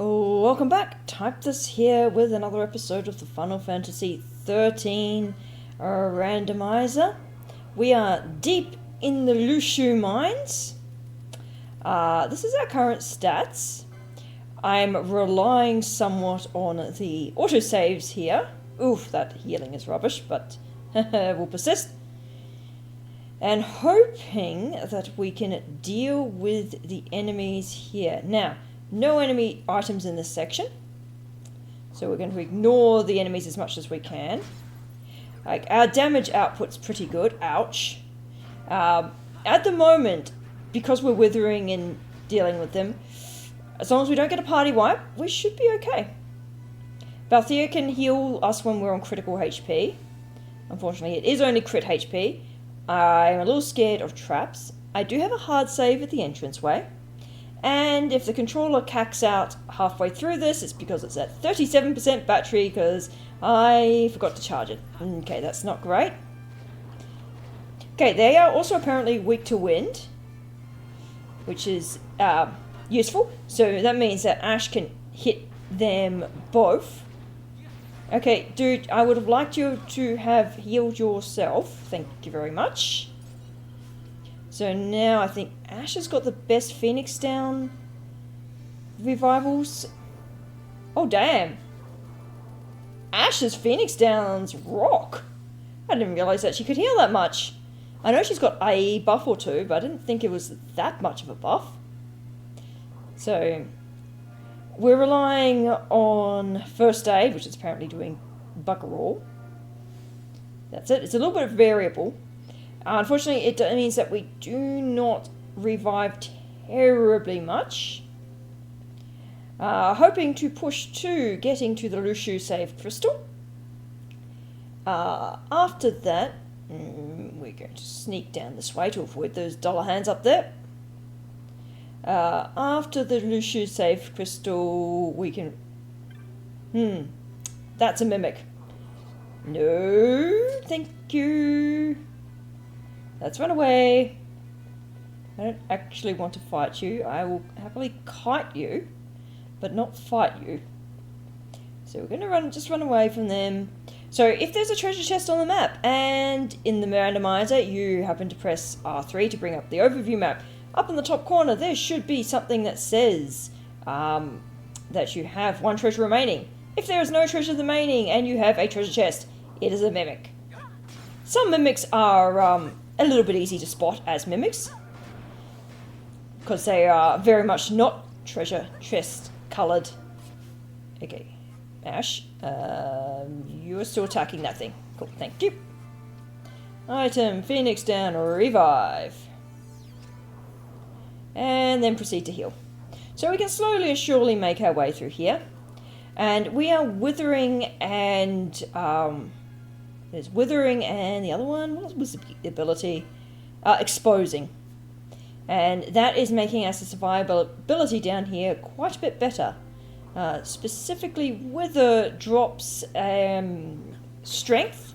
Oh, welcome back. Type this here with another episode of the Final Fantasy XIII Randomizer. We are deep in the Lhusu Mines. This is our current stats. I'm relying somewhat on the autosaves here. Oof, that healing is rubbish, but will persist. And hoping that we can deal with the enemies here. Now, no enemy items in this section, so we're going to ignore the enemies as much as we can. Like, our damage output's pretty good. Ouch. At the moment, because we're withering and dealing with them, as long as we don't get a party wipe, we should be okay. Balthea can heal us when we're on critical HP. Unfortunately, it is only crit HP. I'm a little scared of traps. I do have a hard save at the entranceway. And if the controller cacks out halfway through this, it's because it's at 37% battery because I forgot to charge it. Okay, that's not great. Okay, they are also apparently weak to wind, which is useful. So that means that Ash can hit them both. Okay, dude, I would have liked you to have healed yourself. Thank you very much. So now I think Ash has got the best Phoenix Down revivals. Oh, damn. Ash's Phoenix Downs rock. I didn't realise that she could heal that much. I know she's got AE buff or two, but I didn't think it was that much of a buff. So, we're relying on First Aid, which is apparently doing bugger all. That's it. It's a little bit variable. Unfortunately, it means that we do not revive terribly much. Hoping to push to getting to the Lhusu save crystal. After that, we're going to sneak down this way to avoid those dollar hands up there. After the Lhusu save crystal, we can... that's a mimic. No, thank you. Let's run away. I don't actually want to fight you. I will happily kite you, but not fight you. So we're going to just run away from them. So if there's a treasure chest on the map, and in the randomizer you happen to press R3 to bring up the overview map, up in the top corner there should be something that says that you have one treasure remaining. If there is no treasure remaining and you have a treasure chest, it is a mimic. Some mimics are a little bit easy to spot as mimics, because they are very much not treasure chest coloured. Okay, Ash, you are still attacking that thing. Cool, thank you. Item, Phoenix Down, Revive. And then proceed to heal. So we can slowly and surely make our way through here. And we are withering and... there's withering and the other one, what was the ability? Exposing. And that is making our survivability down here quite a bit better. Specifically, wither drops strength,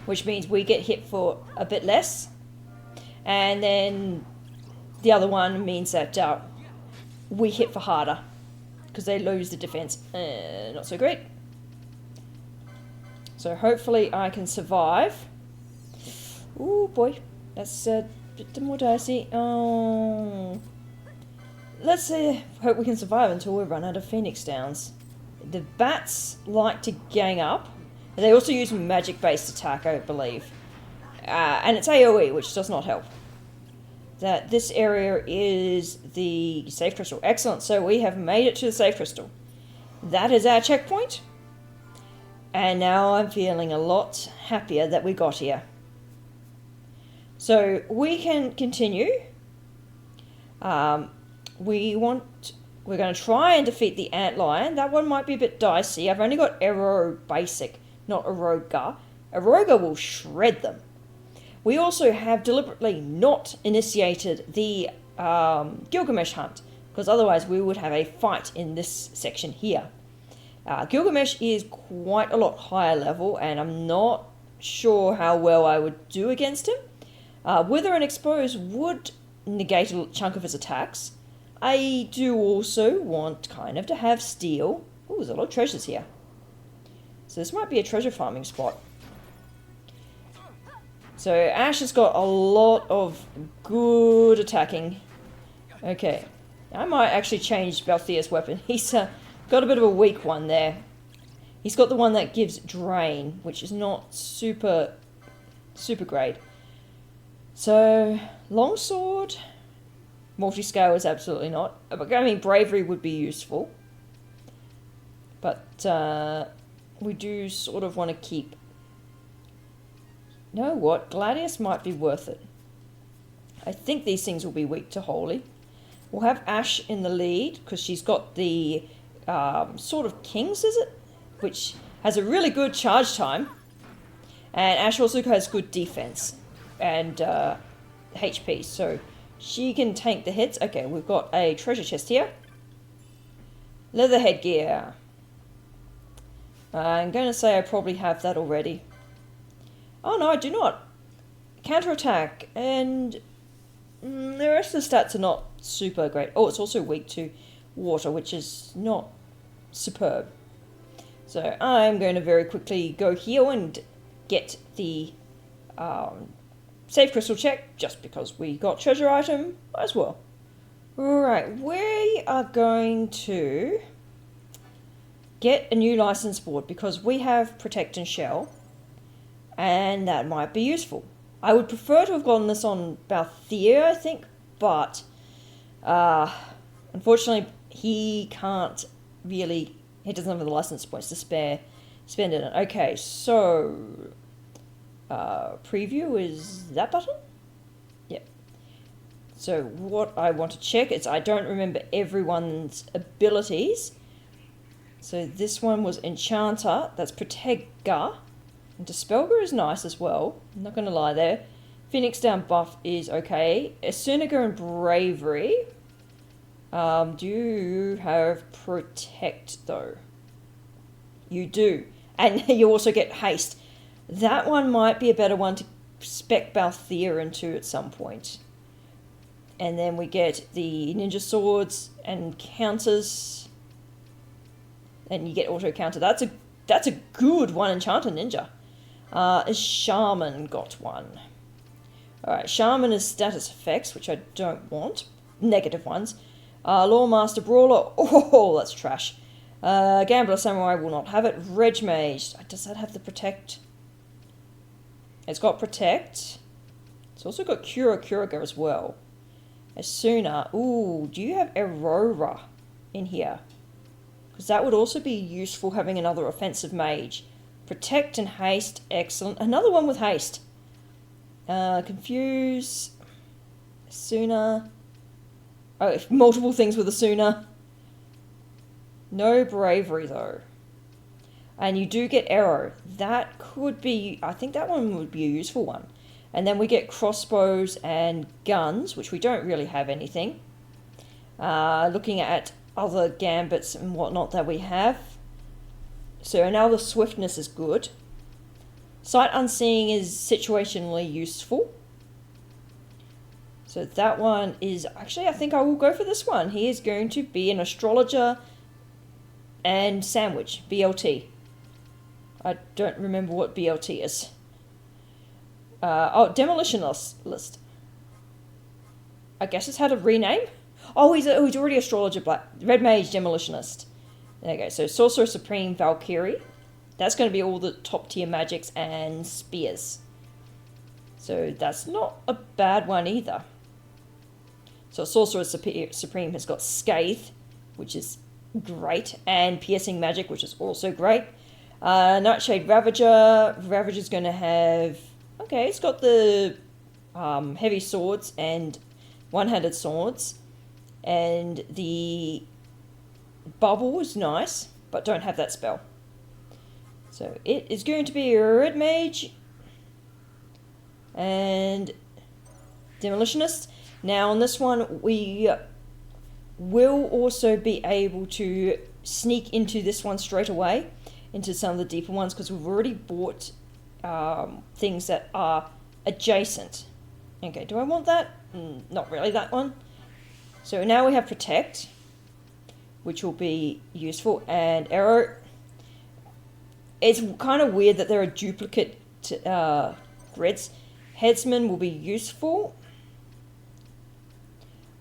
which means we get hit for a bit less. And then the other one means that we hit for harder, because they lose the defense. Not so great. So hopefully I can survive. Ooh boy, that's a bit more dicey. Oh, let's hope we can survive until we run out of Phoenix Downs. The bats like to gang up. They also use magic-based attack, I believe, and it's AOE, which does not help. That this area is the safe crystal. Excellent. So we have made it to the safe crystal. That is our checkpoint. And now I'm feeling a lot happier that we got here. So we can continue. We're going to try and defeat the antlion. That one might be a bit dicey. I've only got Aero Basic, not Aroga. Aroga will shred them. We also have deliberately not initiated the Gilgamesh hunt, because otherwise we would have a fight in this section here. Gilgamesh is quite a lot higher level, and I'm not sure how well I would do against him. Wither and Expose would negate a chunk of his attacks. I do also want kind of to have steel. Oh, there's a lot of treasures here. So this might be a treasure farming spot. So Ash has got a lot of good attacking. Okay. I might actually change Balthia's weapon. He's got a bit of a weak one there. He's got the one that gives drain, which is not super great. So, longsword, multi-scale is absolutely not. I mean, bravery would be useful. But we do sort of want to keep... You know what? Gladius might be worth it. I think these things will be weak to holy. We'll have Ash in the lead, because she's got the sort of kings, is it? Which has a really good charge time. And Ash also has good defense and HP, so she can tank the hits. Okay, we've got a treasure chest here. Leather headgear. I'm going to say I probably have that already. Oh no, I do not. Counterattack, and the rest of the stats are not super great. Oh, it's also weak to water, which is not superb. So I'm going to very quickly go here and get the save crystal check, just because we got treasure item as well. Alright, we are going to get a new license board, because we have Protect and Shell, and that might be useful. I would prefer to have gotten this on Balthia, I think, but unfortunately he can't really... He doesn't have the license points to spend it on. Okay, so preview is that button? Yep. So what I want to check is I don't remember everyone's abilities. So this one was Enchanter, that's Protega. And Dispelger is nice as well, I'm not going to lie there. Phoenix Down buff is okay. Esunaga and Bravery. Do you have Protect, though? You do. And you also get Haste. That one might be a better one to spec Balthia into at some point. And then we get the Ninja Swords and counters. And you get auto counter. That's a good one Enchanter Ninja. Is Shaman got one? Alright, Shaman is status effects, which I don't want. Negative ones. Lawmaster Brawler, oh, that's trash. Gambler Samurai will not have it. Reg Mage, does that have the Protect? It's got Protect. It's also got Curaga as well. Asuna, ooh, do you have Aurora in here? Because that would also be useful, having another offensive mage. Protect and Haste, excellent. Another one with Haste. Confuse, Asuna. Oh, multiple things with Asuna. No Bravery, though. And you do get Arrow. That could be... I think that one would be a useful one. And then we get Crossbows and Guns, which we don't really have anything. Looking at other Gambits and whatnot that we have. So now the Swiftness is good. Sight Unseeing is situationally useful. So that one is... Actually, I think I will go for this one. He is going to be an Astrologer and Sandwich, BLT. I don't remember what BLT is. Oh, Demolition List. I guess it's had a rename. Oh, he's already Astrologer Black. Red Mage Demolitionist. There you go. So Sorcerer Supreme Valkyrie. That's going to be all the top tier magics and spears. So that's not a bad one either. So Sorcerer Supreme has got Scathe, which is great, and Piercing Magic, which is also great. Nightshade Ravager. Ravager's going to have... Okay, it's got the heavy swords and one-handed swords. And the Bubble is nice, but don't have that spell. So it is going to be a Red Mage and Demolitionist. Now on this one, we will also be able to sneak into this one straight away, into some of the deeper ones, because we've already bought things that are adjacent. Okay, do I want that? Not really that one. So now we have Protect, which will be useful, and Arrow. It's kind of weird that there are duplicate grids. Headsman will be useful.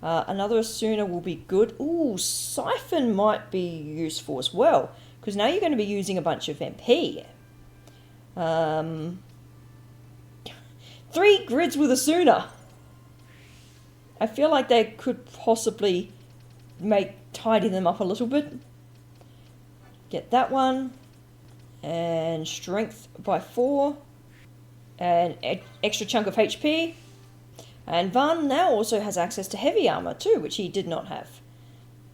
Another Asuna will be good. Ooh, Siphon might be useful as well, because now you're going to be using a bunch of MP. 3 grids with Asuna. I feel like they could possibly tidy them up a little bit. Get that one. And strength by 4. And extra chunk of HP. And Van now also has access to heavy armor too, which he did not have.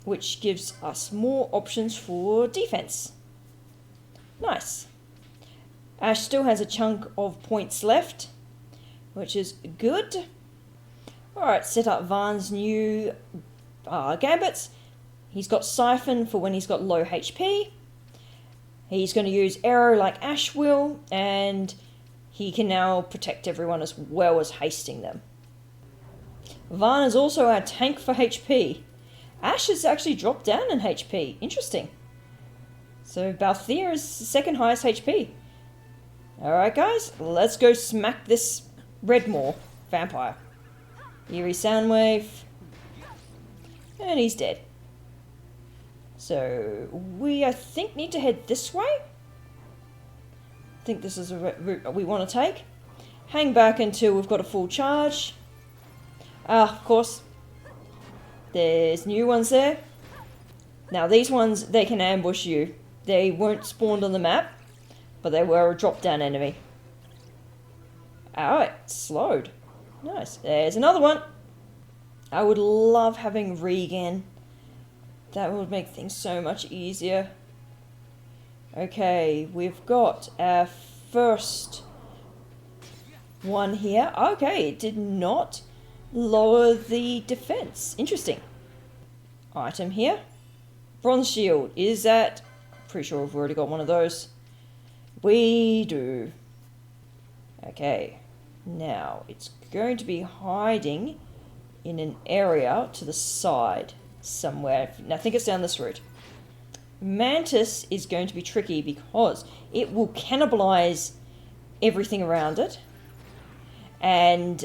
Which gives us more options for defense. Nice. Ash still has a chunk of points left, which is good. Alright, set up Van's new gambits. He's got Siphon for when he's got low HP. He's going to use Arrow like Ash will, and he can now protect everyone as well as hasting them. Van is also our tank for HP. Ash has actually dropped down in HP. Interesting. So Balthier is second highest HP. Alright guys, let's go smack this Redmaw vampire. Eerie Soundwave. And he's dead. So we, I think, need to head this way. I think this is a route we want to take. Hang back until we've got a full charge. Of course, there's new ones there. Now these ones, they can ambush you. They weren't spawned on the map, but they were a drop-down enemy. Alright, slowed. Nice. There's another one. I would love having Regan. That would make things so much easier. Okay, we've got our first one here. Okay, it did not lower the defense. Interesting. Item here. Bronze shield. Is that... Pretty sure we've already got one of those. We do. Okay. Now, it's going to be hiding in an area to the side somewhere. I think it's down this route. Mantis is going to be tricky because it will cannibalize everything around it. And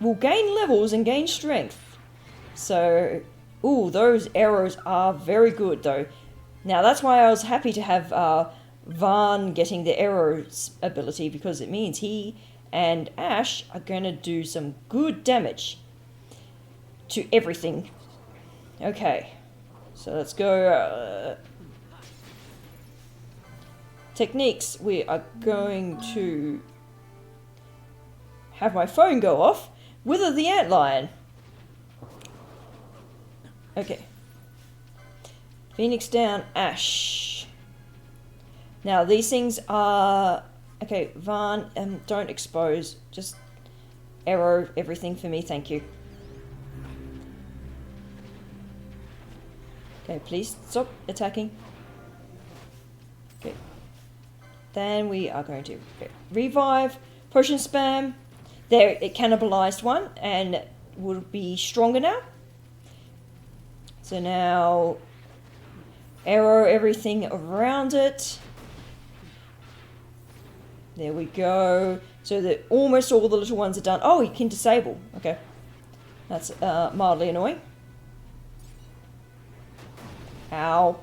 will gain levels and gain strength. So, ooh, those arrows are very good though. Now that's why I was happy to have Van getting the arrows ability, because it means he and Ash are going to do some good damage to everything. Okay, so let's go. Techniques. We are going to have my phone go off. Wither the antlion. Okay. Phoenix down, Ash. Now these things are... Okay, Van, don't expose. Just arrow everything for me, thank you. Okay, please stop attacking. Okay. Then we are going to revive, potion spam. There, it cannibalized one and will be stronger now. So now, arrow everything around it. There we go. So that almost all the little ones are done. Oh, you can disable. Okay. That's mildly annoying. Ow.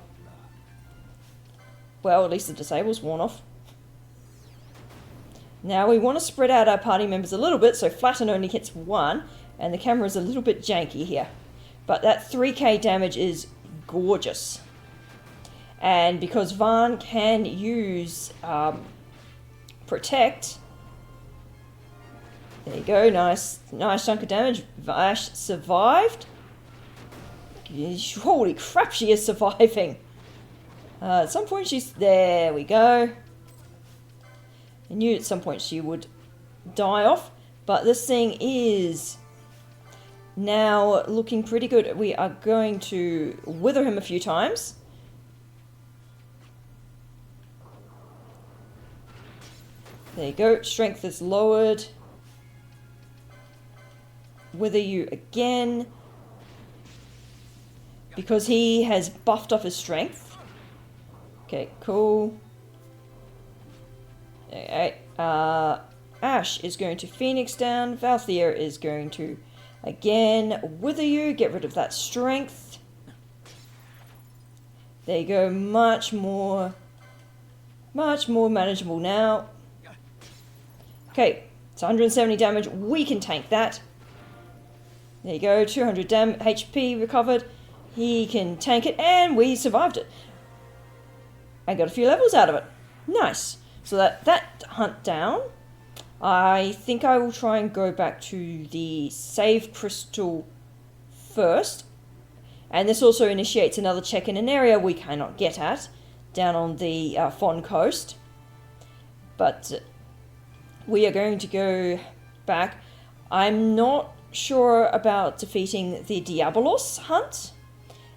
Well, at least the disable's worn off. Now we want to spread out our party members a little bit, so Flatten only hits 1, and the camera's a little bit janky here. But that 3k damage is gorgeous. And because Van can use Protect, there you go, nice chunk of damage. Vash survived. Holy crap, she is surviving. At some point she's... There we go. I knew at some point she would die off, but this thing is now looking pretty good. We are going to wither him a few times. There you go, strength is lowered. wither you again. Because he has buffed up his strength. Okay, cool. Okay, Ash is going to Phoenix down. Valthea is going to, again, wither you. Get rid of that strength. There you go. Much more manageable now. Okay, it's 170 damage. We can tank that. There you go. 200 HP recovered. He can tank it, and we survived it. I got a few levels out of it. Nice. So that hunt down. I think I will try and go back to the save crystal first. And this also initiates another check in an area we cannot get at, down on the Fon coast. But we are going to go back. I'm not sure about defeating the Diabolos hunt.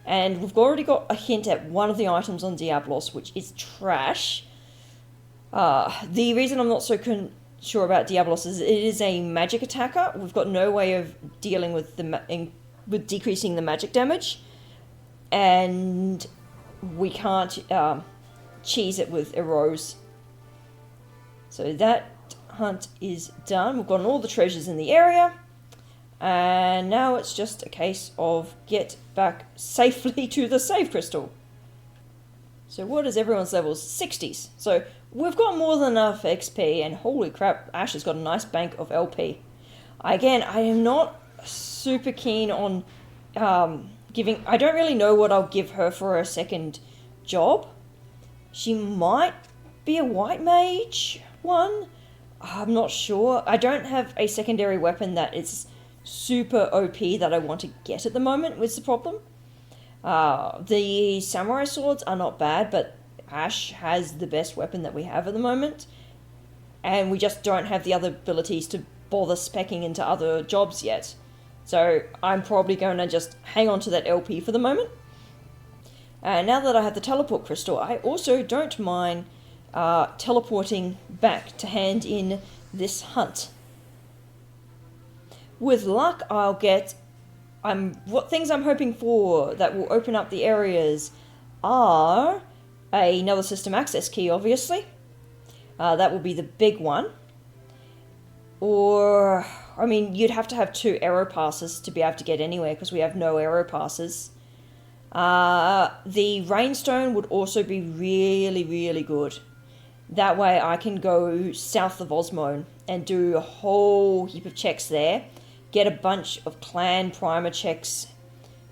And we've already got a hint at one of the items on Diabolos, which is trash. The reason I'm not so sure about Diabolos is it is a magic attacker. We've got no way of dealing with with decreasing the magic damage. And we can't cheese it with arrows. So that hunt is done. We've gotten all the treasures in the area. And now it's just a case of get back safely to the save crystal. So what is everyone's levels? 60s. So we've got more than enough XP, and holy crap, Ash has got a nice bank of LP. Again, I am not super keen on giving... I don't really know what I'll give her for her second job. She might be a white mage one. I'm not sure. I don't have a secondary weapon that is super OP that I want to get at the moment, was the problem. The samurai swords are not bad, but Ash has the best weapon that we have at the moment. And we just don't have the other abilities to bother speccing into other jobs yet. So I'm probably going to just hang on to that LP for the moment. And now that I have the teleport crystal, I also don't mind teleporting back to hand in this hunt. With luck, I'll get... what things I'm hoping for that will open up the areas are another system access key, obviously. That will be the big one. Or, I mean, you'd have to have 2 arrow passes to be able to get anywhere, because we have no arrow passes. The rainstone would also be really, really good. That way I can go south of Osmone and do a whole heap of checks there. Get a bunch of clan primer checks.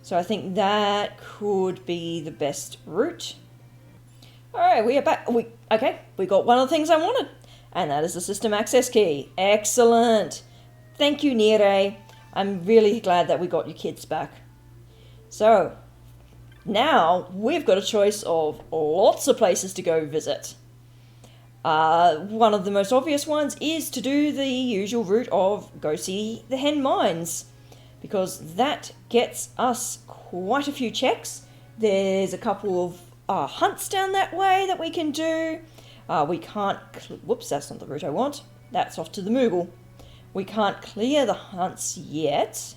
So I think that could be the best route. Alright, we are back. Okay, we got one of the things I wanted. And that is the system access key. Excellent. Thank you, Nire. I'm really glad that we got your kids back. So, now we've got a choice of lots of places to go visit. One of the most obvious ones is to do the usual route of go see the Hen Mines, because that gets us quite a few checks. There's a couple of hunts down that way that we can do. We can't... whoops, that's not the route I want. That's off to the Moogle. We can't clear the hunts yet,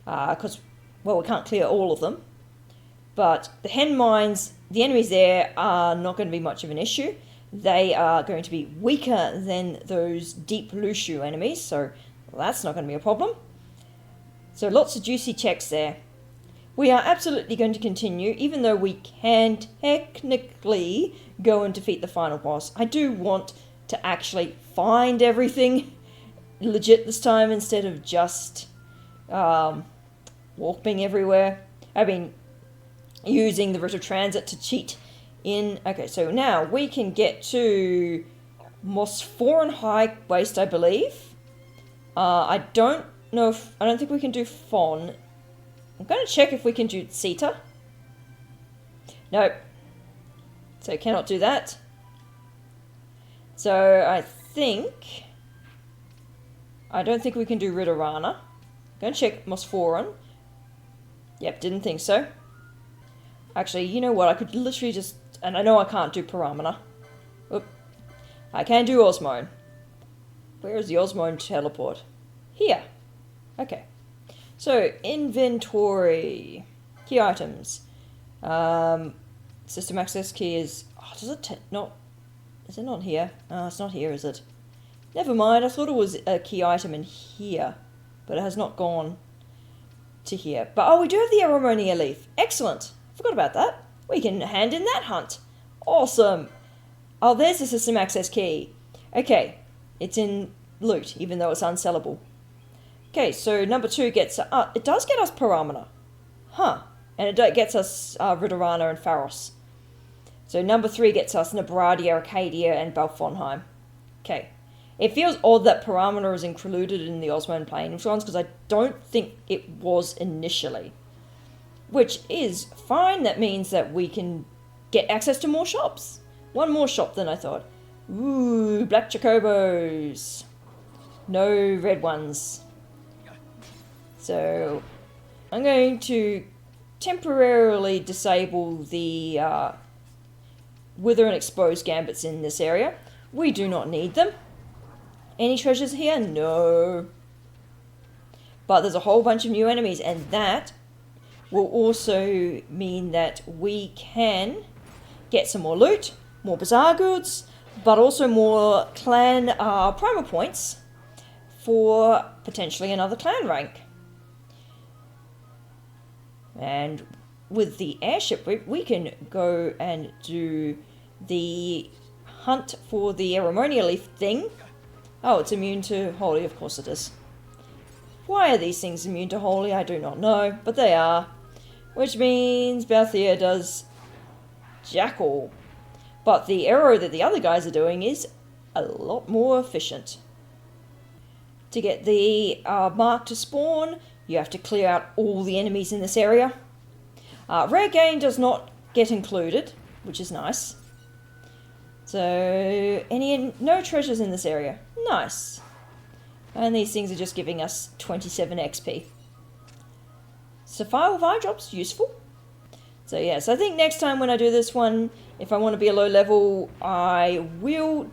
because, well, we can't clear all of them. But the Hen Mines, the enemies there are not going to be much of an issue. They are going to be weaker than those deep Lhusu enemies, so that's not going to be a problem. So lots of juicy checks there. We are absolutely going to continue, even though we can technically go and defeat the final boss. I do want to actually find everything legit this time, instead of just warping everywhere. I mean, using the route of transit to cheat in. Okay, so now we can get to Mosforan High Waste, I believe. I don't know if... I don't think we can do Fon. I'm going to check if we can do Sita. Nope. So cannot do that. So I think... I don't think we can do Ridorana. Going to check Mosforan. Yep, didn't think so. Actually, you know what? I could literally just... And I know I can't do Paramana. Oop. I can do Osmone. Where is the Osmone teleport? Here. Okay. So, inventory. Key items. System access key is... Oh, does it not... Is it not here? Oh, it's not here, is it? Never mind, I thought it was a key item in here. But it has not gone to here. But, oh, we do have the Aromonia leaf. Excellent. Forgot about that. We can hand in that hunt. Awesome. Oh, there's the system access key. Okay. It's in loot, even though it's unsellable. Okay, so number 2 gets... it does get us Paramina. Huh. And it gets us Ridorana and Pharos. So number 3 gets us Nebradia, Arcadia, and Balfonheim. Okay. It feels odd that Paramina is included in the Osmond Plane Influence, because I don't think it was initially. Which is fine. That means that we can get access to more shops. One more shop than I thought. Ooh, black chocobos. No red ones. So, I'm going to temporarily disable the Wither and Exposed Gambits in this area. We do not need them. Any treasures here? No. But there's a whole bunch of new enemies, and that will also mean that we can get some more loot, more bazaar goods, but also more clan primer points for potentially another clan rank. And with the airship, we can go and do the hunt for the Aromonia leaf thing. Oh, it's immune to holy, of course it is. Why are these things immune to holy? I do not know, but they are. Which means Balthier does jackal. But the arrow that the other guys are doing is a lot more efficient. To get the mark to spawn, you have to clear out all the enemies in this area. Rare gain does not get included, which is nice. So, no treasures in this area. Nice. And these things are just giving us 27 XP. Sapphire with eye drops, useful. So yes, I think next time when I do this one, if I want to be a low level, I will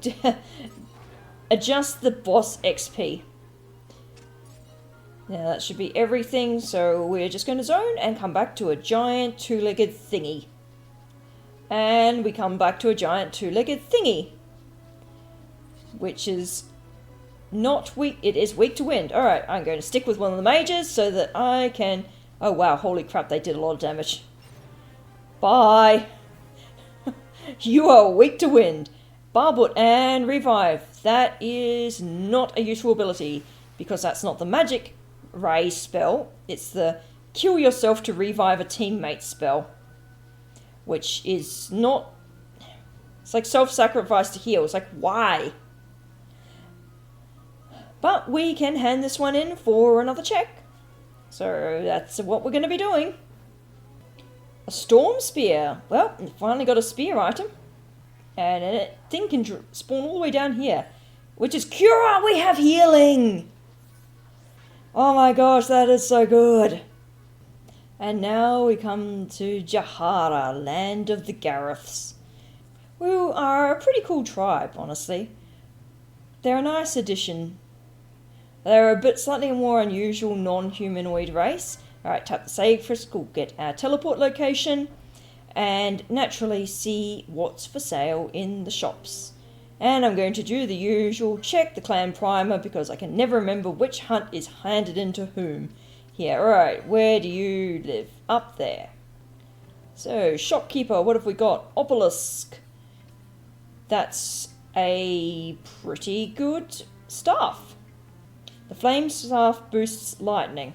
adjust the boss XP. Now that should be everything, so we're just going to zone and come back to a giant two-legged thingy. And we come back to a giant two-legged thingy. Which is not weak, it is weak to wind. Alright, I'm going to stick with one of the mages so that I can... Oh wow, holy crap, they did a lot of damage. Bye! You are weak to wind. Barbut and revive. That is not a useful ability, because that's not the magic ray spell, it's the kill yourself to revive a teammate spell. Which is not... It's like self-sacrifice to heal. It's like, why? But we can hand this one in for another check. So that's what we're going to be doing. A storm spear. Well, we finally got a spear item. And it thing can spawn all the way down here. Which is Cura! We have healing! Oh my gosh, that is so good. And now we come to Jahara, land of the Gareths. Who are a pretty cool tribe, honestly. They're a nice addition. They're a bit slightly more unusual non-humanoid race. Alright, tap the save crystal, get our teleport location, and naturally see what's for sale in the shops. And I'm going to do the usual check the clan primer because I can never remember which hunt is handed into whom. Here, alright, where do you live? Up there. So, shopkeeper, what have we got? Obelisk. That's a pretty good staff. The flame staff boosts lightning.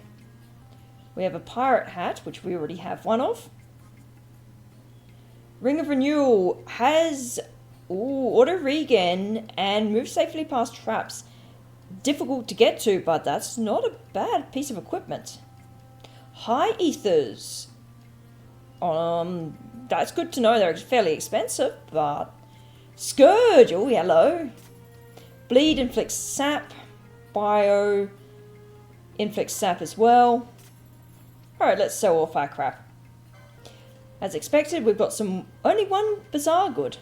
We have a pirate hat, which we already have one of. Ring of Renewal has auto regen and move safely past traps. Difficult to get to, but that's not a bad piece of equipment. High ethers. That's good to know. They're fairly expensive, but... Scourge! Oh, hello. Bleed inflicts sap. Bio inflicts sap as well. Alright, let's sell off our crap. As expected, we've got only one bizarre good.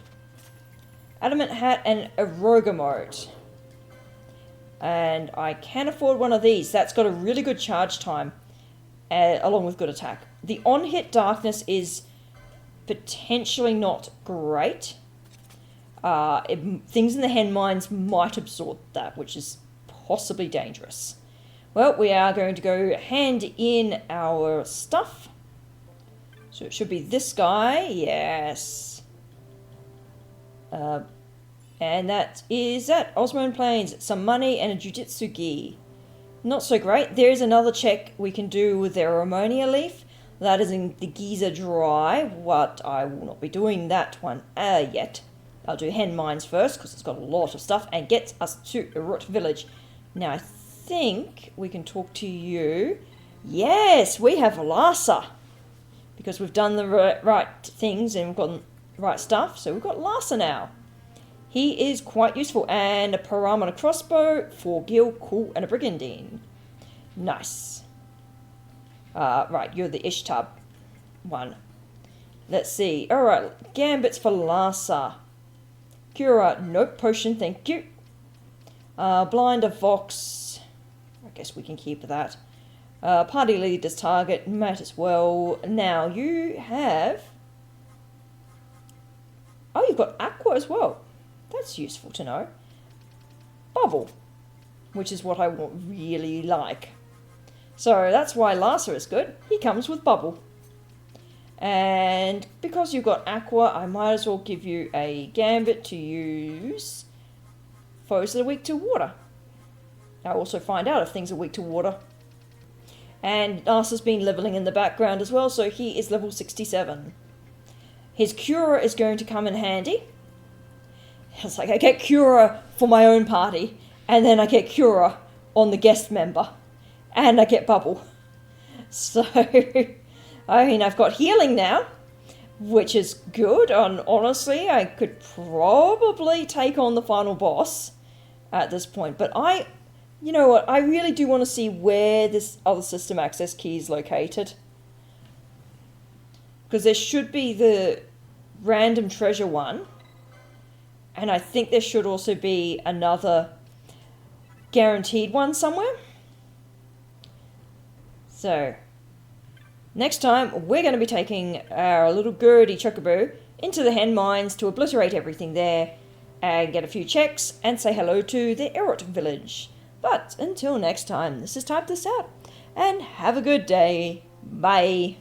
Adamant hat and a Rogamode. And I can afford one of these. That's got a really good charge time, along with good attack. The on-hit darkness is potentially not great. Things in the hen mines might absorb that, which is possibly dangerous. Well, we are going to go hand in our stuff. So it should be this guy, yes. And that is that. Osmone Plains, some money and a Jujitsu gi. Not so great. There is another check we can do with their ammonia leaf. That is in the Giza Dry. What I will not be doing that one yet. I'll do hen mines first because it's got a lot of stuff and gets us to Urut village. Now I think we can talk to you. Yes, we have Lhasa. Because we've done the right things and we've got the right stuff. So we've got Lhasa now. He is quite useful. And a Param and a crossbow, 4 gil, cool, and a brigandine. Nice. Right, you're the Ishtar one. Let's see. Alright, gambits for Lhasa. Cura, nope, potion, thank you. Blind of Vox. I guess we can keep that. Party leader's target, might as well. Now, you have... Oh, you've got Aqua as well. That's useful to know. Bubble, which is what I really like. So that's why Lhasa is good. He comes with Bubble. And because you've got Aqua, I might as well give you a Gambit to use foes that are weak to water. I'll also find out if things are weak to water. And Lhasa's been leveling in the background as well, so he is level 67. His Cura is going to come in handy. It's like I get Cura for my own party, and then I get Cura on the guest member, and I get Bubble. So, I mean, I've got healing now, which is good, and honestly, I could probably take on the final boss at this point, but you know what, I really do want to see where this other system access key is located. Because there should be the random treasure one, and I think there should also be another guaranteed one somewhere. So, next time we're going to be taking our little Gurdy Chocobo into the hen mines to obliterate everything there and get a few checks and say hello to the Urut village. But until next time, this is Type This Out, and have a good day. Bye.